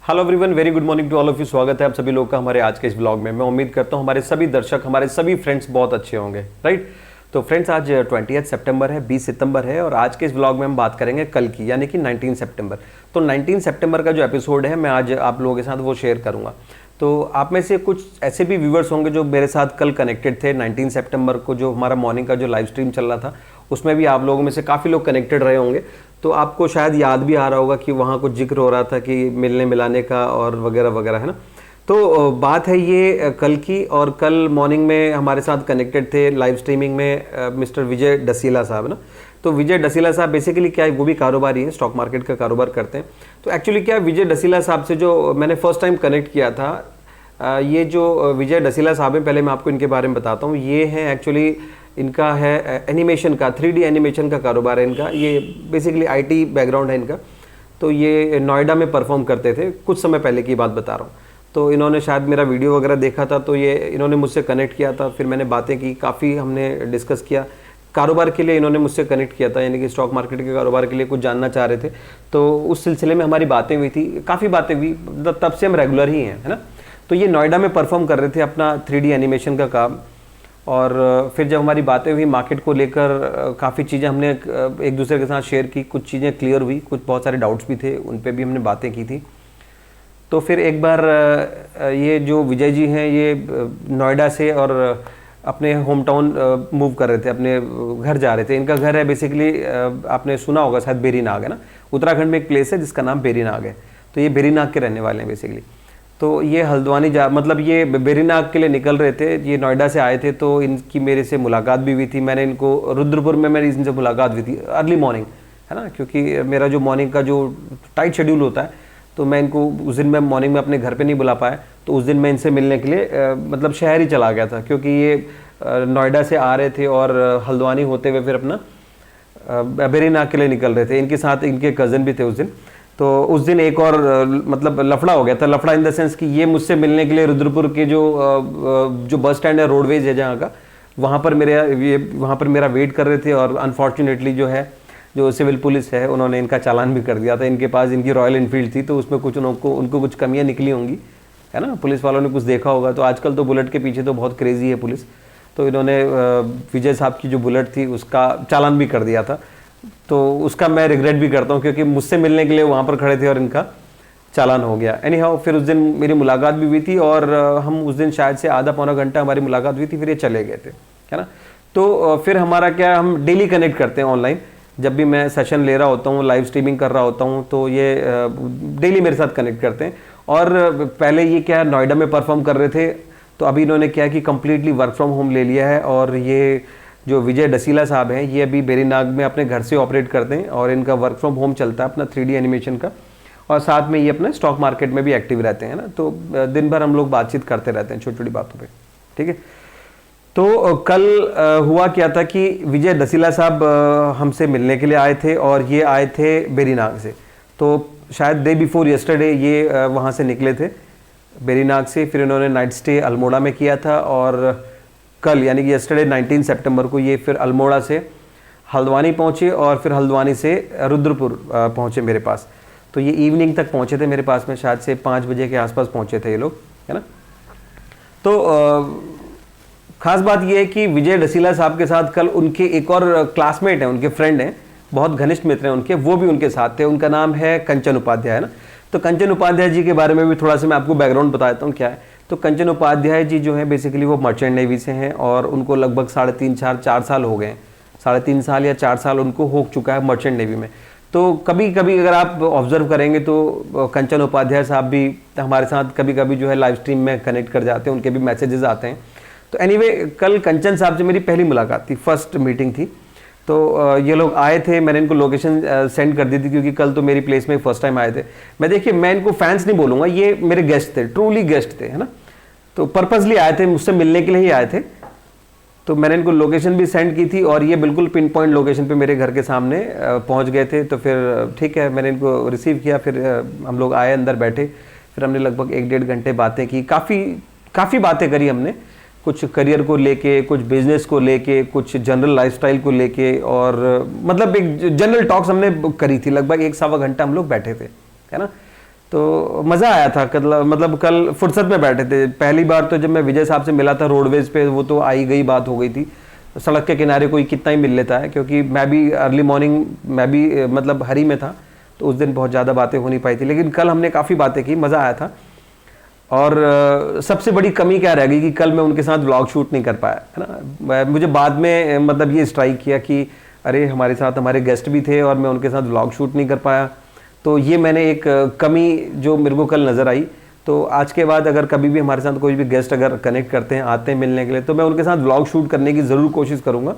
Hello everyone, very good morning to all of you. स्वागत है आप सभी लोग का हमारे आज के इस व्लॉग में। मैं उम्मीद करता हूँ हमारे सभी दर्शक, हमारे सभी फ्रेंड्स बहुत अच्छे होंगे, राइट। तो फ्रेंड्स, आज 20 सितंबर है, 20 सितंबर है और आज के इस व्लॉग में हम बात करेंगे कल की, यानी कि 19 सितंबर। तो 19 सितंबर का जो एपिसोड है मैं आज आप लोगों के साथ वो शेयर करूँगा। तो आप में से कुछ ऐसे भी व्यूवर्स होंगे जो मेरे साथ कल कनेक्टेड थे। 19 सितंबर को जो हमारा मॉर्निंग का जो लाइव स्ट्रीम चल रहा था उसमें भी आप लोगों में से काफ़ी लोग कनेक्टेड रहे होंगे। तो आपको शायद याद भी आ रहा होगा कि वहाँ कुछ जिक्र हो रहा था कि मिलने मिलाने का और वगैरह वगैरह, है ना। तो बात है ये कल की, और कल मॉर्निंग में हमारे साथ कनेक्टेड थे लाइव स्ट्रीमिंग में मिस्टर विजय डसीला साहब ना। तो विजय डसीला साहब बेसिकली क्या है, वो भी कारोबारी है, स्टॉक मार्केट का कारोबार करते हैं। तो एक्चुअली क्या है, विजय डसीला साहब से जो मैंने फर्स्ट टाइम कनेक्ट किया था, ये जो विजय डसीला साहब हैं, पहले मैं आपको इनके बारे में बताता हूँ। ये हैं एक्चुअली, इनका है एनिमेशन का, 3D एनिमेशन का कारोबार है इनका। ये बेसिकली IT बैकग्राउंड है इनका। तो ये नोएडा में परफॉर्म करते थे, कुछ समय पहले की बात बता रहा हूँ। तो इन्होंने शायद मेरा वीडियो वगैरह देखा था, तो ये इन्होंने मुझसे कनेक्ट किया था। फिर मैंने बातें की, काफ़ी हमने डिस्कस किया। कारोबार के लिए इन्होंने मुझसे कनेक्ट किया था, यानी कि स्टॉक मार्केट के कारोबार के लिए कुछ जानना चाह रहे थे। तो उस सिलसिले में हमारी बातें हुई थी, काफ़ी बातें हुई, तब से हम रेगुलर ही हैं, है ना। तो ये नोएडा में परफॉर्म कर रहे थे अपना 3D एनिमेशन का काम। और फिर जब हमारी बातें हुई मार्केट को लेकर, काफ़ी चीज़ें हमने एक दूसरे के साथ शेयर की, कुछ चीज़ें क्लियर हुई, कुछ बहुत सारे डाउट्स भी थे, उन पे भी हमने बातें की थी। तो फिर एक बार ये जो विजय जी हैं, ये नोएडा से और अपने होम टाउन मूव कर रहे थे, अपने घर जा रहे थे। इनका घर है बेसिकली, आपने सुना होगा शायद, बेरीनाग है ना। उत्तराखंड में एक प्लेस है जिसका नाम बेरीनाग है। तो ये बेरीनाग के रहने वाले हैं बेसिकली। तो ये हल्द्वानी मतलब ये बेरीनाग के लिए निकल रहे थे, ये नोएडा से आए थे। तो इनकी मेरे से मुलाकात भी हुई थी। मैंने इनको रुद्रपुर में मेरी इनसे मुलाकात हुई थी अर्ली मॉर्निंग, है ना, क्योंकि मेरा जो मॉर्निंग का जो टाइट शेड्यूल होता है, तो मैं इनको उस दिन मैं मॉर्निंग में अपने घर पे नहीं बुला पाया। तो उस दिन मैं इनसे मिलने के लिए मतलब शहर ही चला गया था, क्योंकि ये नोएडा से आ रहे थे और हल्द्वानी होते हुए फिर अपना बेरीनाग के लिए निकल रहे थे। इनके साथ इनके कज़न भी थे उस दिन। तो उस दिन एक और मतलब लफड़ा हो गया था। लफड़ा इन द सेंस कि ये मुझसे मिलने के लिए रुद्रपुर के जो बस स्टैंड है, रोडवेज है जहाँ का, वहाँ पर मेरा वेट कर रहे थे। और अनफॉर्चुनेटली जो है, जो सिविल पुलिस है, उन्होंने इनका चालान भी कर दिया था। इनके पास इनकी रॉयल इनफील्ड थी, तो उसमें कुछ उनको कुछ कमियाँ निकली होंगी, है ना। पुलिस वालों ने कुछ देखा होगा। तो आजकल तो बुलेट के पीछे तो बहुत क्रेजी है पुलिस। तो इन्होंने विजय साहब की जो बुलेट थी उसका चालान भी कर दिया था। तो उसका मैं रिग्रेट भी करता हूँ, क्योंकि मुझसे मिलने के लिए वहाँ पर खड़े थे और इनका चालान हो गया। एनी हाउ, फिर उस दिन मेरी मुलाकात भी हुई थी और हम उस दिन शायद से आधा पौना घंटा हमारी मुलाकात हुई थी, फिर ये चले गए थे, है ना। तो फिर हमारा क्या, हम डेली कनेक्ट करते हैं ऑनलाइन। जब भी मैं सेशन ले रहा होता हूँ, लाइव स्ट्रीमिंग कर रहा होता हूँ, तो ये डेली मेरे साथ कनेक्ट करते हैं। और पहले ये क्या, नोएडा में परफॉर्म कर रहे थे, तो अभी इन्होंने क्या कि कम्प्लीटली वर्क फ्रॉम होम ले लिया है। और ये जो विजय डसीला साहब हैं, ये अभी बेरीनाग में अपने घर से ऑपरेट करते हैं और इनका वर्क फ्रॉम होम चलता है अपना 3D एनिमेशन का। और साथ में ये अपने स्टॉक मार्केट में भी एक्टिव रहते हैं ना। तो दिन भर हम लोग बातचीत करते रहते हैं छोटी छोटी बातों पे, ठीक है। तो कल हुआ क्या था कि विजय डसीला साहब हमसे मिलने के लिए आए थे और ये आए थे बेरीनाग से। तो शायद डे बिफोर यस्टरडे ये वहाँ से निकले थे बेरीनाग से। फिर इन्होंने नाइट स्टे अल्मोड़ा में किया था और कल यानी कि यस्टरडे 19 सितंबर को ये फिर अल्मोड़ा से हल्द्वानी पहुँचे और फिर हल्द्वानी से रुद्रपुर पहुँचे मेरे पास। तो ये इवनिंग तक पहुँचे थे मेरे पास में, शायद से 5 बजे के आसपास पहुँचे थे ये लोग, है ना। तो ख़ास बात ये है कि विजय डसीला साहब के साथ कल उनके एक और क्लासमेट हैं, उनके फ्रेंड हैं, बहुत घनिष्ठ मित्र हैं उनके, वो भी उनके साथ थे। उनका नाम है कंचन उपाध्याय, है ना। तो कंचन उपाध्याय जी के बारे में भी थोड़ा सा मैं आपको बैकग्राउंड बताता हूँ क्या है। तो कंचन उपाध्याय जी जो है बेसिकली वो मर्चेंट नेवी से हैं और उनको लगभग 4 साल हो गए हैं, 3.5 साल या 4 साल उनको हो चुका है मर्चेंट नेवी में। तो कभी कभी अगर आप ऑब्जर्व करेंगे तो कंचन उपाध्याय साहब भी हमारे साथ कभी कभी जो है लाइव स्ट्रीम में कनेक्ट कर जाते हैं, उनके भी मैसेजेस आते हैं। तो एनीवे, कल कंचन साहब से मेरी पहली मुलाकात थी, फर्स्ट मीटिंग थी। तो ये लोग आए थे, मैंने इनको लोकेशन सेंड कर दी थी, क्योंकि कल तो मेरी प्लेस में फर्स्ट टाइम आए थे। मैं इनको फैंस नहीं बोलूँगा, ये मेरे गेस्ट थे, ट्रूली गेस्ट थे, है ना। तो पर्पसली आए थे, मुझसे मिलने के लिए ही आए थे। तो मैंने इनको लोकेशन भी सेंड की थी और ये बिल्कुल पिन पॉइंट लोकेशन पे मेरे घर के सामने पहुंच गए थे। तो फिर ठीक है, मैंने इनको रिसीव किया, फिर हम लोग आए, अंदर बैठे, फिर हमने लगभग 1-1.5 घंटे बातें की। काफ़ी बातें करी हमने, कुछ करियर को लेके, कुछ बिजनेस को लेके, कुछ जनरल लाइफस्टाइल को लेके, और मतलब एक जनरल टॉक्स हमने करी थी। लगभग 1-1.25 घंटा हम लोग बैठे थे, है ना। तो मज़ा आया था। मतलब कल फुर्सत में बैठे थे। पहली बार तो जब मैं विजय साहब से मिला था रोडवेज पे, वो तो आई गई बात हो गई थी। सड़क के किनारे कोई कितना ही मिल लेता है, क्योंकि मैं भी अर्ली मॉर्निंग मैं भी मतलब हरी में था, तो उस दिन बहुत ज़्यादा बातें हो नहीं पाई थी। लेकिन कल हमने काफ़ी बातें की, मज़ा आया था। और सबसे बड़ी कमी क्या रह गई कि कल मैं उनके साथ व्लॉग शूट नहीं कर पाया, है ना। मुझे बाद में मतलब ये स्ट्राइक किया कि अरे हमारे साथ हमारे गेस्ट भी थे और मैं उनके साथ व्लॉग शूट नहीं कर पाया। तो ये मैंने एक कमी जो मेरे को कल नज़र आई। तो आज के बाद अगर कभी भी हमारे साथ कोई भी गेस्ट अगर कनेक्ट करते हैं, आते हैं मिलने के लिए, तो मैं उनके साथ व्लॉग शूट करने की ज़रूर कोशिश करूँगा,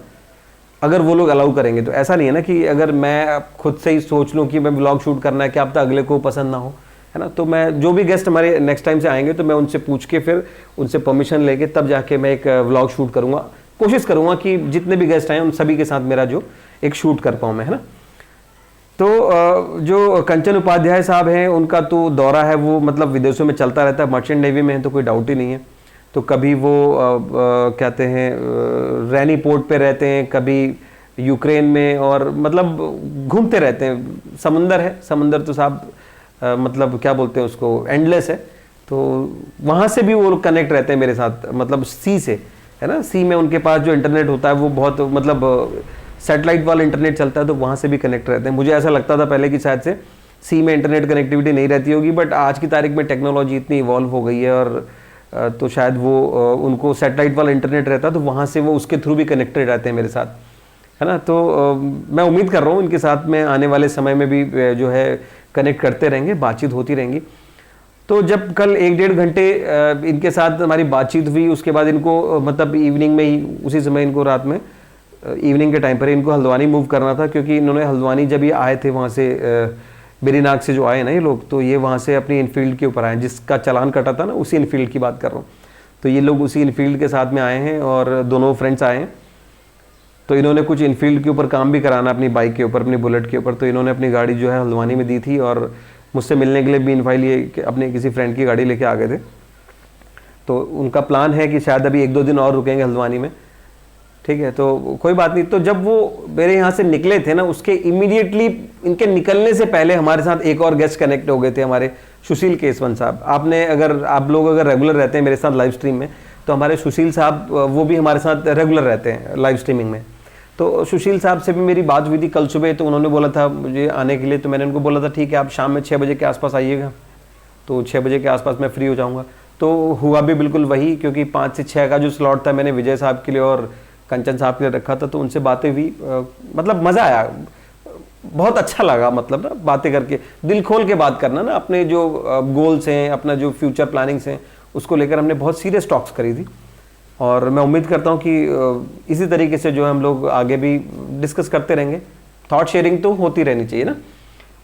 अगर वो लोग अलाउ करेंगे तो। ऐसा नहीं है ना कि अगर मैं खुद से ही सोच लूँ कि मैं व्लॉग शूट करना है, क्या पता अगले को पसंद ना हो, है ना। तो मैं जो भी गेस्ट हमारे नेक्स्ट टाइम से आएंगे तो मैं उनसे पूछ के फिर उनसे परमिशन लेके तब जाके मैं एक व्लॉग शूट करूँगा। कोशिश करूँगा कि जितने भी गेस्ट आए उन सभी के साथ मेरा जो एक शूट कर पाऊँ मैं, है ना। तो जो कंचन उपाध्याय साहब हैं, उनका तो दौरा है वो मतलब विदेशों में चलता रहता है। मर्चेंट नेवी में है तो कोई डाउट ही नहीं है। तो कभी वो कहते हैं रैनी पोर्ट पे रहते हैं, कभी यूक्रेन में, और मतलब घूमते रहते हैं। समंदर है, समंदर तो साहब मतलब क्या बोलते हैं उसको, एंडलेस है। तो वहाँ से भी वो लोग कनेक्ट रहते हैं मेरे साथ, मतलब सी से, है ना। सी में उनके पास जो इंटरनेट होता है वो बहुत मतलब सैटेलाइट वाला इंटरनेट चलता है, तो वहाँ से भी कनेक्ट रहते हैं। मुझे ऐसा लगता था पहले कि शायद से सी में इंटरनेट कनेक्टिविटी नहीं रहती होगी, बट आज की तारीख में टेक्नोलॉजी इतनी इवॉल्व हो गई है, और तो शायद वो उनको सैटेलाइट वाला इंटरनेट रहता है, तो वहाँ से वो उसके थ्रू भी कनेक्टेड रहते हैं मेरे साथ, है ना। तो मैं उम्मीद कर रहा हूँ इनके साथ में आने वाले समय में भी जो है कनेक्ट करते रहेंगे, बातचीत होती रहेंगी। तो जब कल 1-1.5 घंटे इनके साथ हमारी बातचीत हुई, उसके बाद इनको मतलब इवनिंग में ही, उसी समय इनको रात में इवनिंग के टाइम पर इनको हल्द्वानी मूव करना था, क्योंकि इन्होंने हल्द्वानी जब ये आए थे वहाँ से बेरीनाग से जो आए ना ये लोग, तो ये वहाँ से अपनी इनफील्ड के ऊपर आए, जिसका चालान कटा था ना, उसी इनफील्ड की बात कर रहा हूँ। तो ये लोग उसी इनफील्ड के साथ में आए हैं और दोनों फ्रेंड्स आए हैं। तो इन्होंने कुछ इनफील्ड के ऊपर काम भी कराना अपनी बाइक के ऊपर, अपनी बुलेट के ऊपर। तो इन्होंने अपनी गाड़ी जो है हल्द्वानी में दी थी और मुझसे मिलने के लिए भी इनवाइट लिए, अपने किसी फ्रेंड की गाड़ी लेके आ गए थे। तो उनका प्लान है कि शायद अभी 1-2 दिन और रुकेंगे हल्द्वानी में, ठीक है। तो कोई बात नहीं। तो जब वो मेरे यहाँ से निकले थे ना, उसके इमीडिएटली इनके निकलने से पहले हमारे साथ एक और गेस्ट कनेक्ट हो गए थे, हमारे सुशील केसवन साहब। आप लोग अगर रेगुलर रहते हैं मेरे साथ लाइव स्ट्रीम में, तो हमारे सुशील साहब वो भी हमारे साथ रेगुलर रहते हैं लाइव स्ट्रीमिंग में। तो सुशील साहब से भी मेरी बात हुई थी कल सुबह, तो उन्होंने बोला था मुझे आने के लिए। तो मैंने उनको बोला था ठीक है, आप शाम में 6 बजे के आसपास आइएगा। तो 6 बजे के आसपास मैं फ्री हो जाऊँगा। तो हुआ भी बिल्कुल वही, क्योंकि 5 से 6 का जो स्लॉट था मैंने विजय साहब के लिए और कंचन साहब के लिए रखा था। तो उनसे बातें हुई, मतलब मज़ा आया, बहुत अच्छा लगा। मतलब ना बातें करके, दिल खोल के बात करना ना, अपने जो गोल्स हैं, अपना जो फ्यूचर प्लानिंग्स हैं, उसको लेकर हमने बहुत सीरियस टॉक्स करी थी। और मैं उम्मीद करता हूँ कि इसी तरीके से जो है हम लोग आगे भी डिस्कस करते रहेंगे। थॉट शेयरिंग तो होती रहनी चाहिए ना।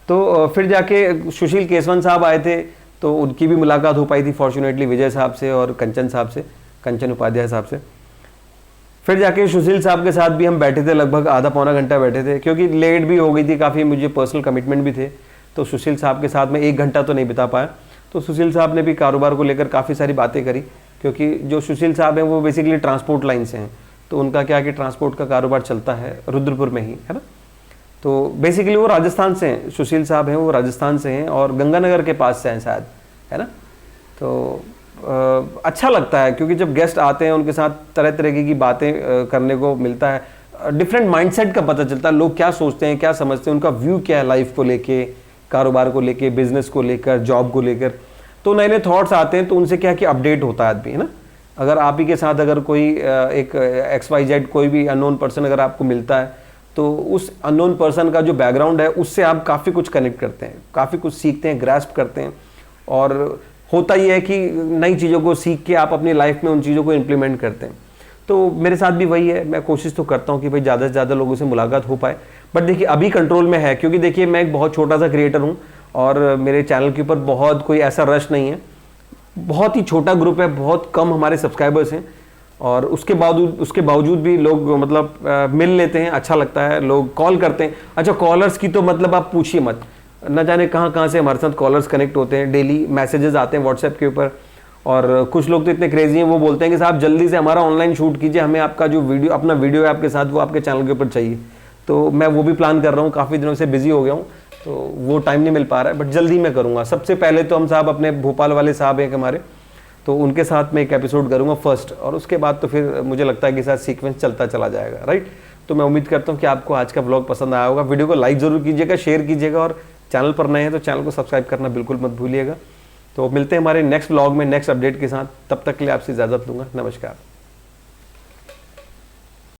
तो फिर जाके सुशील केसवन साहब आए थे, तो उनकी भी मुलाकात हो पाई थी फॉर्चुनेटली विजय साहब से और कंचन साहब से, कंचन उपाध्याय साहब से। फिर जाके सुशील साहब के साथ भी हम बैठे थे, लगभग आधा पौना घंटा बैठे थे, क्योंकि लेट भी हो गई थी काफ़ी, मुझे पर्सनल कमिटमेंट भी थे। तो सुशील साहब के साथ में 1 घंटा तो नहीं बिता पाया। तो सुशील साहब ने भी कारोबार को लेकर काफ़ी सारी बातें करी, क्योंकि जो सुशील साहब हैं वो बेसिकली ट्रांसपोर्ट लाइन से हैं। तो उनका क्या कि ट्रांसपोर्ट का कारोबार चलता है रुद्रपुर में ही, है ना। तो बेसिकली वो राजस्थान से हैं, सुशील साहब हैं वो राजस्थान से हैं और गंगानगर के पास से हैं शायद, है ना। तो अच्छा लगता है, क्योंकि जब गेस्ट आते हैं उनके साथ तरह तरह की बातें करने को मिलता है, डिफरेंट माइंडसेट का पता चलता है, लोग क्या सोचते हैं, क्या समझते हैं, उनका व्यू क्या है लाइफ को लेके, कारोबार को लेके, बिजनेस को लेकर, जॉब को लेकर। तो नए नए थॉट्स आते हैं, तो उनसे क्या कि अपडेट होता है आदमी, है ना। अगर आप ही के साथ अगर कोई एक XYZ कोई भी अननोन पर्सन अगर आपको मिलता है, तो उस अननोन पर्सन का जो बैकग्राउंड है उससे आप काफ़ी कुछ कनेक्ट करते हैं, काफ़ी कुछ सीखते हैं, ग्रास्प करते हैं। और होता ही है कि नई चीज़ों को सीख के आप अपनी लाइफ में उन चीज़ों को इम्प्लीमेंट करते हैं। तो मेरे साथ भी वही है, मैं कोशिश तो करता हूँ कि भाई ज़्यादा से ज़्यादा लोगों से मुलाकात हो पाए। बट देखिए अभी कंट्रोल में है, क्योंकि देखिए मैं एक बहुत छोटा सा क्रिएटर हूँ और मेरे चैनल के ऊपर बहुत कोई ऐसा रश नहीं है, बहुत ही छोटा ग्रुप है, बहुत कम हमारे सब्सक्राइबर्स हैं। और उसके बावजूद भी लोग मतलब मिल लेते हैं, अच्छा लगता है, लोग कॉल करते हैं। अच्छा, कॉलर्स की तो मतलब आप पूछिए मत, न जाने कहाँ से हमारे साथ कॉलर्स कनेक्ट होते हैं, डेली मैसेजेस आते हैं व्हाट्सएप के ऊपर। और कुछ लोग तो इतने क्रेजी हैं, वो बोलते हैं कि साहब जल्दी से हमारा ऑनलाइन शूट कीजिए, हमें आपका जो वीडियो, अपना वीडियो है आपके साथ, वो आपके चैनल के ऊपर चाहिए। तो मैं वो भी प्लान कर रहा हूँ, काफ़ी दिनों से बिजी हो गया हूँ, तो वो टाइम नहीं मिल पा रहा है, बट जल्दी मैं करूँगा। सबसे पहले तो हम साहब अपने भोपाल वाले साहब हैं हमारे, तो उनके साथ मैं एक एपिसोड करूँगा फर्स्ट, और उसके बाद तो फिर मुझे लगता है कि साथ सीक्वेंस चलता चला जाएगा, राइट। तो मैं उम्मीद करता हूँ कि आपको आज का व्लॉग पसंद आया होगा। वीडियो को लाइक ज़रूर कीजिएगा, शेयर कीजिएगा, और चैनल पर नए हैं तो चैनल को सब्सक्राइब करना बिल्कुल मत भूलिएगा। तो मिलते हैं हमारे नेक्स्ट व्लॉग में नेक्स्ट अपडेट के साथ। तब तक के लिए आपसे इजाज़त लूँगा। नमस्कार।